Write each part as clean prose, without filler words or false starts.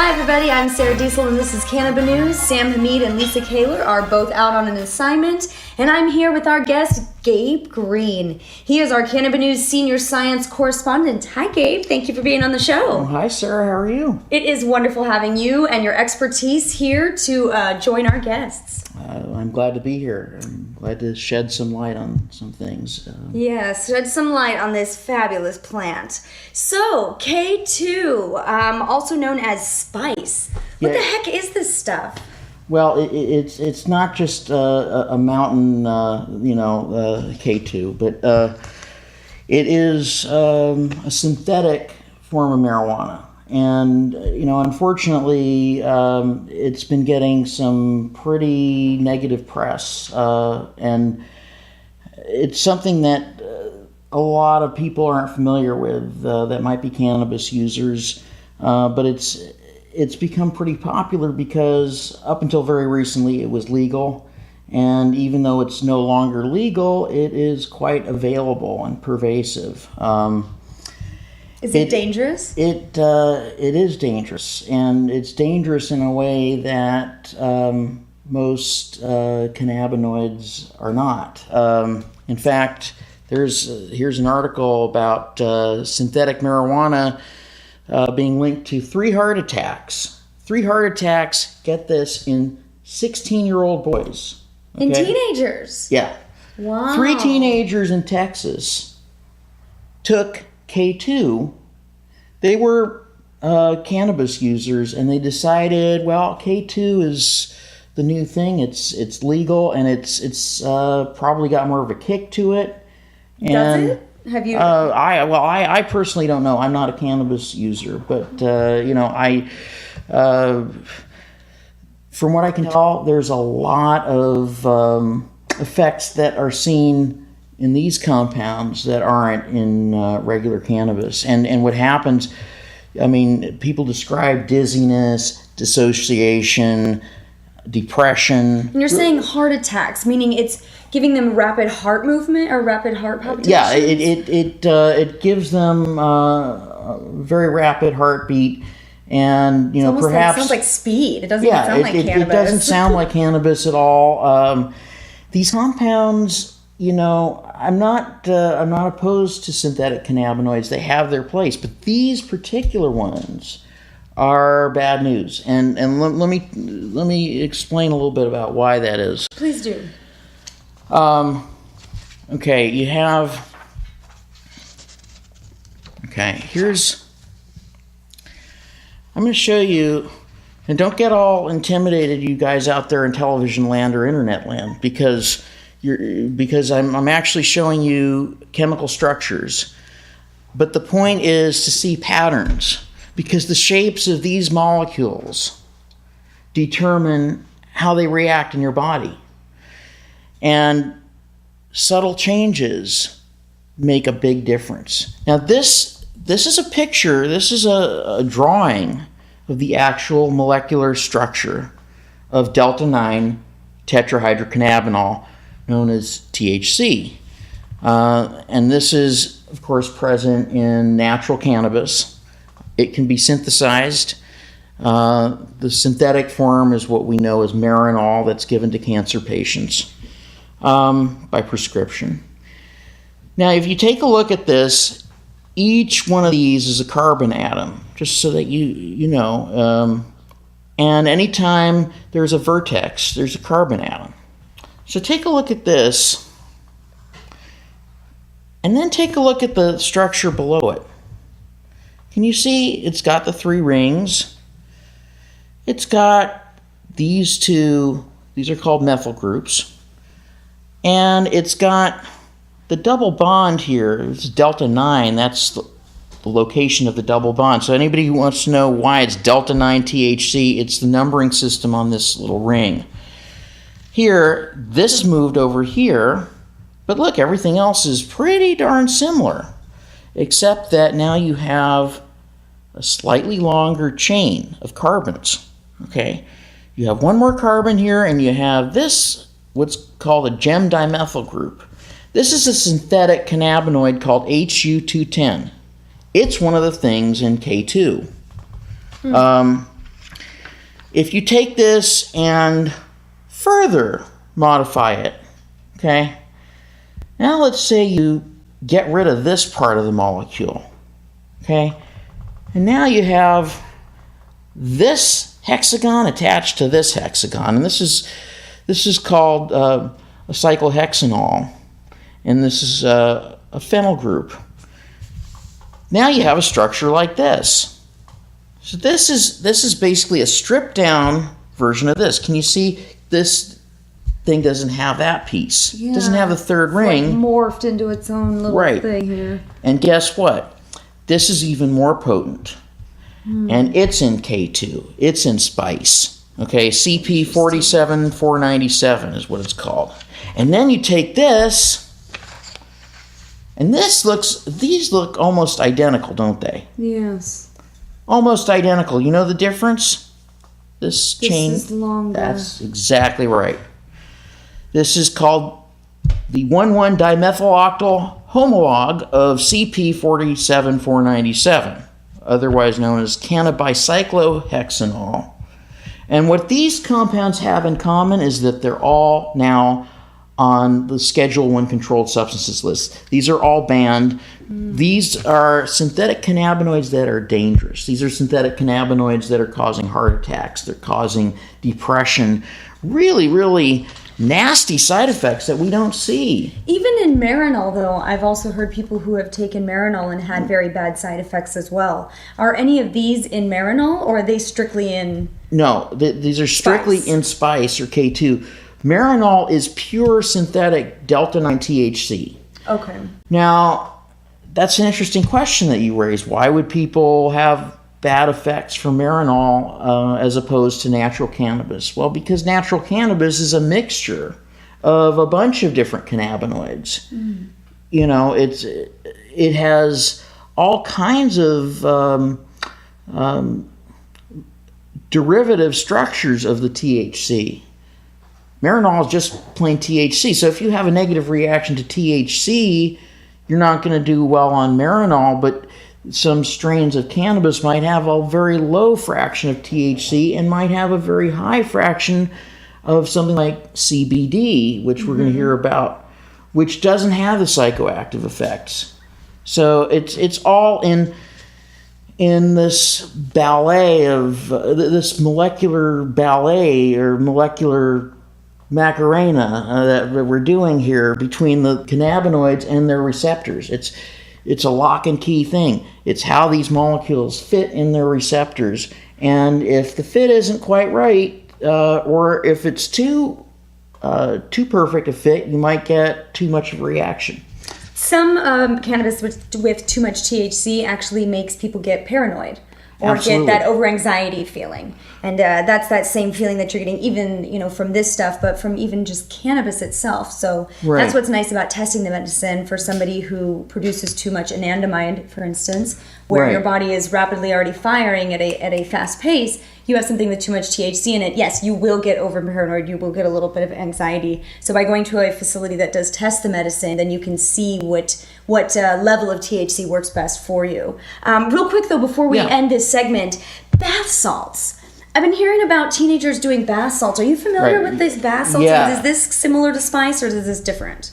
Hi everybody, I'm Sarah Diesel and this is CannabiNews. Sam Hamid and Lisa Kaler are both out on an assignment, and I'm here with our guest, Gabe Green. He is our CannabiNews senior science correspondent. Hi Gabe, thank you for being on the show. Oh, hi Sarah, how are you? It is wonderful having you and your expertise here to join our guests. I'm glad to be here. I'm glad to shed some light on some things. Yes, shed some light on this fabulous plant. So, K2, also known as spice. What the heck is this stuff? Well, it's not just a mountain, K2, but it is a synthetic form of marijuana. And, unfortunately, it's been getting some pretty negative press. And it's something that a lot of people aren't familiar with that might be cannabis users. But it's become pretty popular because up until very recently it was legal. And even though it's no longer legal, it is quite available and pervasive. Is it dangerous? It is dangerous, and it's dangerous in a way that most cannabinoids are not. In fact, here's an article about synthetic marijuana being linked to 3 heart attacks. 3 heart attacks, get this, in 16-year-old boys. Okay? In teenagers? Yeah. Wow. 3 teenagers in Texas took K2. They were cannabis users, and they decided, well, K2 is the new thing. It's legal, and it's probably got more of a kick to it. And, does it? Have you? I personally don't know. I'm not a cannabis user, but from what I can tell, there's a lot of effects that are seen in these compounds that aren't in regular cannabis. And what happens, people describe dizziness, dissociation, depression. And you're saying heart attacks, meaning it's giving them rapid heart movement or rapid heart palpitations? Yeah, it gives them a very rapid heartbeat. And, perhaps... It sounds like speed. It doesn't even sound like cannabis. It doesn't sound like cannabis at all. These compounds... I'm not opposed to synthetic cannabinoids. They have their place, but these particular ones are bad news. And let me explain a little bit about why that is. Please do. Okay, you have. Okay, I'm going to show you, and don't get all intimidated, you guys out there in television land or internet land, because I'm actually showing you chemical structures. But the point is to see patterns, because the shapes of these molecules determine how they react in your body. And subtle changes make a big difference. Now this is a picture, this is a drawing of the actual molecular structure of delta-9 tetrahydrocannabinol, known as THC. And this is, of course, present in natural cannabis. It can be synthesized. The synthetic form is what we know as Marinol, that's given to cancer patients by prescription. Now, if you take a look at this, each one of these is a carbon atom, just so that you know. And anytime there's a vertex, there's a carbon atom. So take a look at this, and then take a look at the structure below it. Can you see it's got the 3 rings? It's got these 2, these are called methyl groups, and it's got the double bond here. It's delta-9, that's the location of the double bond. So anybody who wants to know why it's delta-9 THC, it's the numbering system on this little ring. Here, this is moved over here, but look, everything else is pretty darn similar, except that now you have a slightly longer chain of carbons. Okay, you have one more carbon here, and you have this, what's called a gem dimethyl group. This is a synthetic cannabinoid called HU210. It's one of the things in K2. if you take this and further modify it, okay? Now let's say you get rid of this part of the molecule, okay? And now you have this hexagon attached to this hexagon, and this is called a cyclohexanol, and this is a phenyl group. Now you have a structure like this. So this is basically a stripped down version of this. Can you see this thing doesn't have that piece? Yeah. It doesn't have a third It's ring. like morphed into its own little Right. thing here. And guess what? This is even more potent. And it's in K2. It's in spice. Okay, CP47497 is what it's called. And then you take this, and these look almost identical, don't they? Yes. Almost identical. You know the difference? This chain. This is longer. That's exactly right. This is called the 1,1-dimethyl-octyl homolog of CP47497, otherwise known as cannabicyclohexanol. And what these compounds have in common is that they're all now on the Schedule I controlled substances list. These are all banned. These are synthetic cannabinoids that are dangerous. These are synthetic cannabinoids that are causing heart attacks. They're causing depression. Really, really nasty side effects that we don't see. Even in Marinol, though, I've also heard people who have taken Marinol and had very bad side effects as well. Are any of these in Marinol, or are they strictly in... No, these are strictly Spice. in spice or K2. Marinol is pure synthetic delta-9 THC. Okay. Now, that's an interesting question that you raised. Why would people have bad effects from Marinol as opposed to natural cannabis? Well, because natural cannabis is a mixture of a bunch of different cannabinoids. You know, it has all kinds of derivative structures of the THC. Marinol is just plain THC. So if you have a negative reaction to THC, you're not going to do well on Marinol, but some strains of cannabis might have a very low fraction of THC and might have a very high fraction of something like CBD, which we're going to hear about, which doesn't have the psychoactive effects. So it's all in this ballet of this molecular ballet or molecular Macarena that we're doing here between the cannabinoids and their receptors. It's a lock and key thing. It's how these molecules fit in their receptors, and if the fit isn't quite right, or if it's too perfect a fit, you might get too much of a reaction. Some cannabis with too much THC actually makes people get paranoid or Absolutely. get that over-anxiety feeling. And that's that same feeling that you're getting even, from this stuff, but from even just cannabis itself. So Right. That's what's nice about testing the medicine for somebody who produces too much anandamide, for instance, where Right. your body is rapidly already firing at a fast pace. You have something with too much THC in it, yes, you will get over paranoid, you will get a little bit of anxiety. So by going to a facility that does test the medicine, then you can see what level of THC works best for you. Real quick though, before we Yeah. end this segment, bath salts. I've been hearing about teenagers doing bath salts. Are you familiar Right. with these bath salts? Yeah. Is this similar to spice or is this different?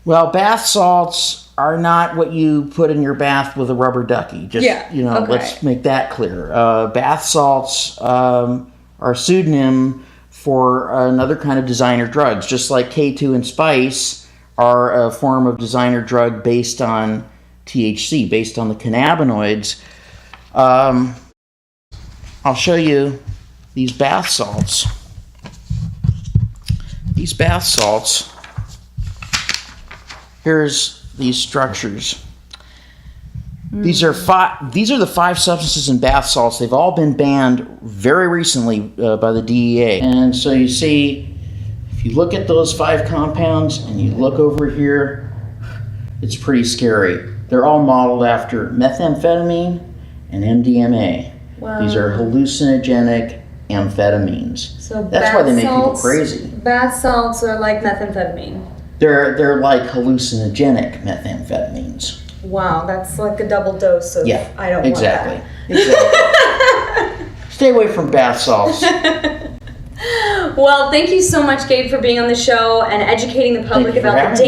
Well, bath salts are not what you put in your bath with a rubber ducky. Just, Okay. Let's make that clear. Bath salts are a pseudonym for another kind of designer drugs, just like K2 and spice are a form of designer drug based on THC, based on the cannabinoids. I'll show you these bath salts. These bath salts, here's these structures. These are the 5 substances in bath salts. They've all been banned very recently by the DEA. And so you see, if you look at those 5 compounds and you look over here, it's pretty scary. They're all modeled after methamphetamine and MDMA. Wow. These are hallucinogenic amphetamines. So That's why they make people crazy. Bath salts are like methamphetamine. They're like hallucinogenic methamphetamines. Wow, that's like a double dose of Yeah, I don't exactly. want that. Exactly. Stay away from bath salts. Well, thank you so much, Gabe, for being on the show and educating the public about the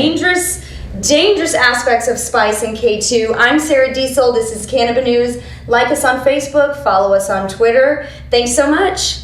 dangerous aspects of spice and K2. I'm Sarah Diesel. This is CannabiNews. Like us on Facebook. Follow us on Twitter. Thanks so much.